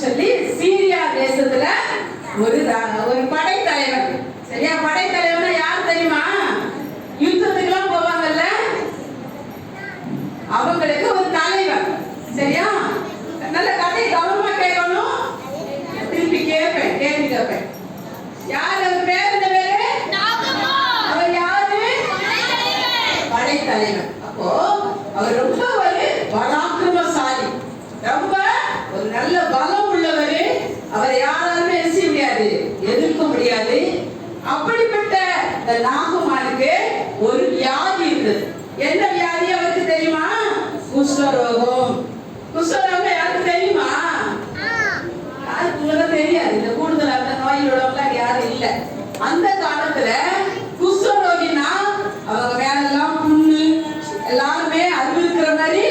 சொல்லி சீரியா தேசத்துல ஒரு படைத்தலைவன். சரியா? படைத்தலைவன் யார் தெரியுமா? யுத்தத்துக்குலாம் போவாங்கல்ல, அவங்களுக்கு ஒரு தலைவன். சரியா? நல்ல கதை கவனமா கேட்கணும். திருப்பி கேட்பேன், கேள்வி கேட்பேன். யார் அவர் பேர்? என்ன பேரு? அவர் யாரு? படைத்தலைவன். அப்போ அவர் ரொம்ப ஒரு பராக்கிரமசாலி, ரொம்ப ஒரு நல்ல பலம் உள்ளவர். அவரை யாராலுமே என்ன செய்ய முடியாது, எதிர்க்க முடியாது. அப்படிப்பட்ட இந்த நாகமானுக்கு ஒரு வியாதி இருந்தது. என்ன வியாதி அவருக்கு தெரியுமா? குஷ்டரோகம். குஷ்டரோகம் யாருக்கு தெரியுமா? யாருக்கு தெரியாது. இந்த கூடுதல் அந்த நோயிலோட யாரும் இல்லை. அந்த காலத்துல குஷ்டரோகினா அவங்க மேலெல்லாம் புண்ணு, எல்லாருமே அறிவிக்கிற மாதிரி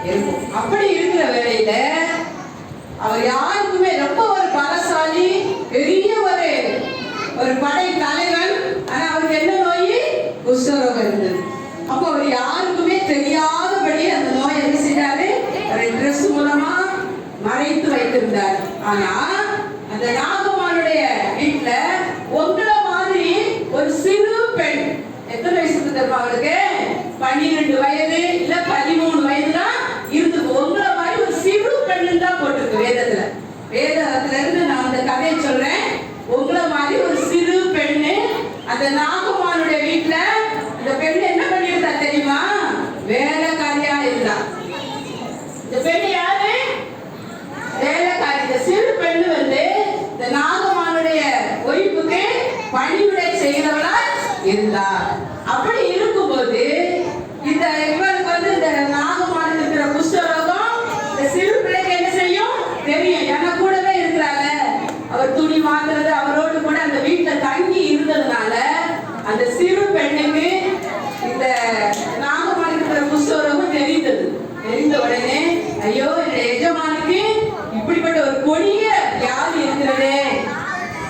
இருக்கும். அப்படி இருக்கிற வேளையில அவர் யாருக்குமே ரொம்ப ஒரு பலசாலி, பெரிய ஒரு படை தலைவன். ஆனா அவருக்கு என்ன நோய்? குஷ்டரோகம் இருந்தது. அப்போ அவர் யாருக்குமே தெரியாதபடி அந்த நோய் என்ன செய்தாரு? ட்ரெஸ் மூலமா மறைத்து வைத்திருந்தார். ஆனா அந்த நாகமானுடைய வீட்டுல உங்களை மாதிரி ஒரு சிறு பெண், எத்தனை வயசுக்கு தெரியுமா அவருக்கு? 12 வயது இல்ல 13 வயது தான் இருந்தது. உங்களை மாதிரி ஒரு சிறு பெண்ணு தான் போட்டிருக்கு வேதத்துல. வேதத்துல இருந்து நான் அந்த கதையை சொல்றேன். உங்களை மாதிரி ஒரு சிறு பெண்ணு அந்த நாகமானுடைய வீட்டுல அந்த பெண்ணு என்ன பண்ணிருந்தா தெரியுமா? வேலைக்காரியா இருந்தா. இந்த பெண்ணு யாரு? வேலைக்காரி. இந்த சிறு பெண்ணு இந்த நாகமானுடைய ஒய்ஃபுக்கு பணிவிடை செய்கிறவளா இருந்தா. அப்படி இருக்கும்போது இந்த இவருக்கு இந்த நாகமானு இருக்கிற குஷ்டரோகம் இந்த சிறு பிள்ளைக்கு என்ன செய்யும் தெரியும். ஏன்னா கூடவே இருக்கிறாங்க. அவர் துணி மாத்துறது, அவரோடு கூட அந்த வீட்டுல தங்கி இருந்ததுனால அந்த சிறு பெண்ணுக்கு இந்த நாகமானு இருக்கிற குஷ்டரோகம் தெரிந்தது. தெரிந்த உடனே ஐயோ, இந்த எஜமானுக்கு இப்படிப்பட்ட ஒரு கொடிய வியாதி இருக்கிறதே,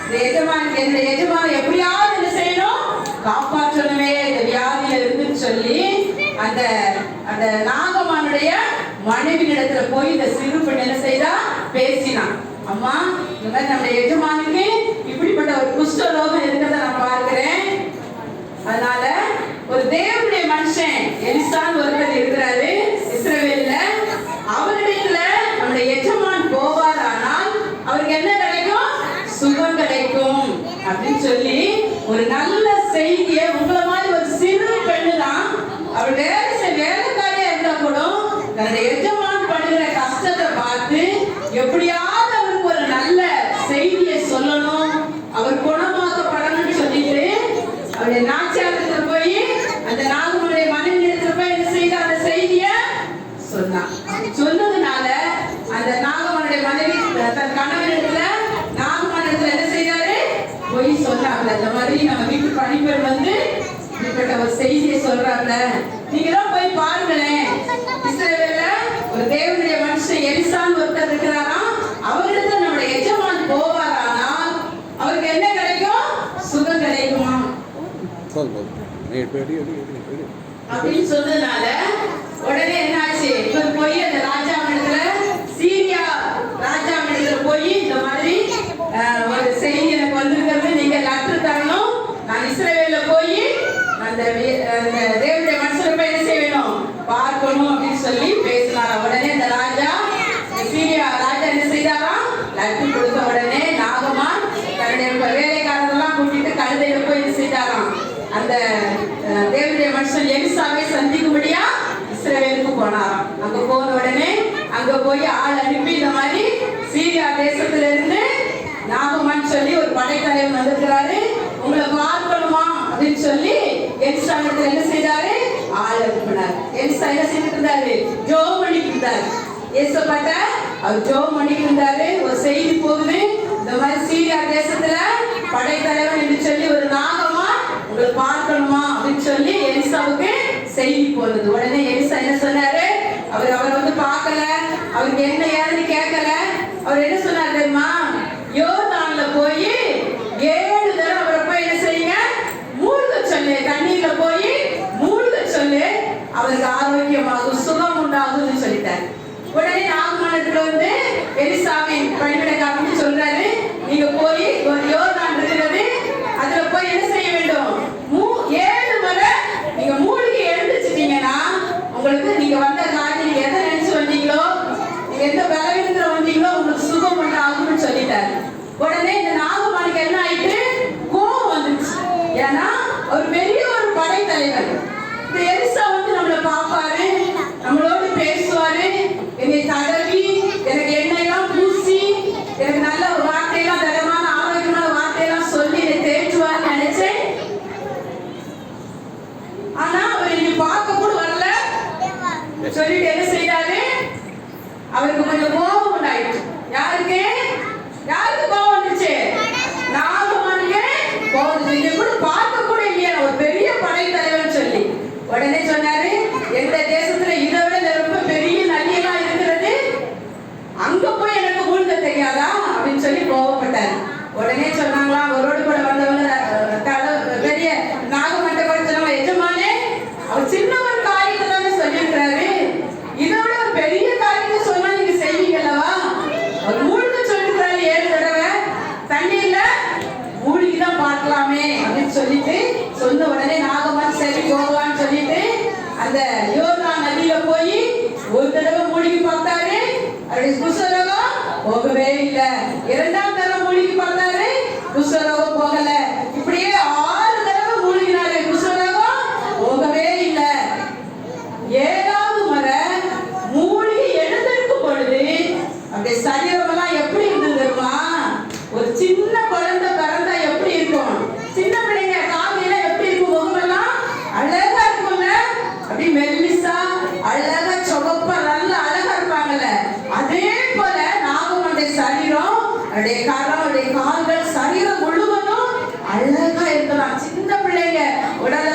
இந்த எஜமான எப்படியாவது என்ன செய்யணும், காப்பாற்றணுமே இந்த வியாதியில இருந்து சொல்லி அந்த நாகமானுடைய மனைவி இடத்துல போய் இந்த சிறு பெண் என்ன செய்தா? பேசினான். அம்மா, இந்த மாதிரி நம்ம எஜமானுக்கு இப்படிப்பட்ட ஒரு குஷ்டரோகம் இருக்கிறத நான் பார்க்கிறேன். அதனால ஒரு தேவனுடைய மனுஷன் எலிசான்னு ஒருத்தர் இருக்கிறாரு இஸ்ரவேல்ல. அவரிடத்துல நம்முடைய எஜமான் போவாரானால் அவருக்கு என்ன கிடைக்கும்? சுகம் கிடைக்கும் அப்படின்னு சொல்லி ஒரு நல்ல செய்தியை, உங்களை மாதிரி ஒரு சிறு பெண்ணு தான், அவர் வேலைக்காரியா இருந்தா கூட தன்னுடைய எஜமான் படுகிற கஷ்டத்தை பார்த்து எப்படியாவது அவருக்கு ஒரு நல்ல செய்தியை சொல்லணும், அவர் குணமாக்கப்படணும்னு சொல்லிட்டு அவருடைய நாச்சியாரத்துல போய் அந்த நாகமுடைய மனைவி இடத்துல போய் என்ன செய்த அந்த செய்திய சொன்னான். சொன்னதுனால அந்த நாகமனுடைய மனைவி தன் கணவனிடத்துல நாகமனத்துல என்ன செய்தாரு? போய் சொன்னாங்க. அந்த மாதிரி நம்ம வீட்டு பணிப்பெண் இப்படிப்பட்ட ஒரு செய்தியை சொல்றாங்க, நீங்க தான் போய் பாருங்களேன். இஸ்ரவேல்ல ஒரு தேவனுடைய மனுஷன் எலிசான்னு ஒருத்தர் இருக்கிறாராம். அவரிடத்துல நம்முடைய எஜமான் போவாரானால் அவருக்கு என்ன கிடைக்கும்? சுகம் கிடைக்குமா அப்படின்னு சொன்னதுனால உடனே என்ன ஆச்சு? இவர் போய் அந்த ராஜாவிடத்துல, சீரியா ராஜாவிடத்துல போய் இந்த மாதிரி ஒரு செய்தி எனக்கு வந்திருக்கிறது, நீங்க லெட்டர் தரணும், நான் இஸ்ரவேல்ல போய் அந்த தேவனுடைய மனுஷனை போய் என்ன செய்யணும், பார்க்கணும் அப்படின்னு சொல்லி பேசினாரா. உடனே அந்த ராஜா, சீரியா ராஜா என்ன செய்தாராம்? லெட்டர் கொடுத்த உடனே நாகமான் தன்னுடைய வேலைக்காரர்கள்லாம் கூட்டிட்டு கழுதையில போய் என்ன செய்தாராம்? அந்த தேவனுடைய மனுஷன் எலிசாவை சந்திக்கும்படியா இஸ்ரவேலுக்கு போனாராம். அங்க போன உடனே அங்க போய் ஆள் அனுப்பி இந்த மாதிரி சீரியா தேசத்துல இருந்து நாகமான் சொல்லி ஒரு படைத்தலைவன் வந்திருக்கிறாரு, உங்களை பார்க்கணுமா அப்படின்னு சொல்லி எலிசா என்ன செய்தாரு? ஆள் அனுப்பினார். எலிசா என்ன செய்துட்டு இருந்தாரு? ஜோம் பண்ணிட்டு இருந்தாரு. ஏசப்பட்ட அவர் ஜோம் பண்ணிட்டு இருந்தாரு. ஒரு செய்தி போகுது, இந்த மாதிரி சீரியா தேசத்துல படைத்தலைவன் என்று சொல்லி ஒரு நாகமா உங்களை பார்க்கணுமா அப்படின்னு சொல்லி எலிசாவுக்கு செய்தி போனது. உடனே எலிசா என்ன சொன்னாரு? அவர் பார்க்கல, அவருக்கு என்ன ஏதுன்னு கேட்கல. அவர் என்ன சொன்னார் தெரியுமா? யோர்தான்ல போய் 7 தடவை அவரை போய் என்ன செய்யுங்க, மூழ்க சொல்லு, தண்ணீர்ல போய் மூழ்க சொல்லு, அவருக்கு ஆரோக்கியமாகும், சுகம் உண்டாகும்னு சொல்லிட்டார். உடனே நாகமானத்துல எலிசாவின் பணிவிடை பார்ப்பாரு, நம்மளோடு பேசுவாரு, என்னை தடவி எனக்கு எண்ணெயெல்லாம் பூசி எனக்கு நல்ல வார்த்தையெல்லாம் தரமான ஆரோக்கியமான வார்த்தையெல்லாம் சொல்லி என்னை தேற்றுவார்னு நினைச்சேன். ஆனா அவர் என்னை பார்க்க கூட வரல. சொல்லிட்டு என்ன செய்யறாரு, அவருக்கு கொஞ்சம் கோபம் உண்டாயிடுச்சு. யாருக்கு யாருக்கு கோபம் வந்துச்சு? நாகமணிக்கு கோபம் வந்துச்சு. கூட பார்க்க கூட இல்லையா ஒரு பெரிய படைத்தலைவன் சொல்லி உடனே சொன்னாரு, எந்த தேசத்துல இதை விட ரொம்ப பெரிய நதியெல்லாம் இருக்கிறது, அங்க போய் எனக்கு ஊழ்ந்த தெரியாதா அப்படின்னு சொல்லி கோபப்பட்டாரு. உடனே சொன்னாங்களா, அவரோடு கூட வந்தவங்க பெரிய நாகமண்டை கூட சொன்னாங்க, எஜமானே அவர் சின்னவன் காரியத்தை தானே சொல்லியிருக்கிறாரு, இதை விட ஒரு பெரிய காரியத்தை சொன்னா நீங்க செய்வீங்கல்லவா? அவர் மூழ்க சொல்லிருக்கிறாரு 7 தடவை, தண்ணீர்ல மூழ்கிதான் பார்க்கலாமே அப்படின்னு சொல்லிட்டு சொன்ன உடனே நாகமன் சரி போவான்னு சொல்லிட்டு அந்த யோர்தான் நதியில போய் ஒரு தடவை மூழ்கி பார்த்தாரு, அவருடைய குஷ்டரோகம் போகவே இல்லை. 2ஆம் தடவை மூழ்கி பார்த்தாரு, குஷ்டரோகம் போகல. இப்படியே 6 தடவை மூழ்கினாரு, குஷ்டரோகம் போகவே இல்லை. 7வது முறை மூழ்கி எழுந்திருக்கும் பொழுது அப்படியே சரீரம் எல்லாம் எப்படி இருந்தது தெரியுமா? ஒரு சின்ன குழந்தை பிறந்தா எப்படி இருக்கும், சின்ன பிள்ளைங்க காலையில எப்படி இருக்கும், முகமெல்லாம் அழகா இருக்கும்ல, அப்படி மெல்லிசா அழகா சொகப்பா நல்லா அழகா இருப்பாங்கல்ல, அதே போல நாகமண்டை சரீரம், அவருடைய கரம், அவருடைய கால்கள், சரீரம் முழுவதும் அழகா இருக்கலாம். சின்ன பிள்ளைங்க உடல்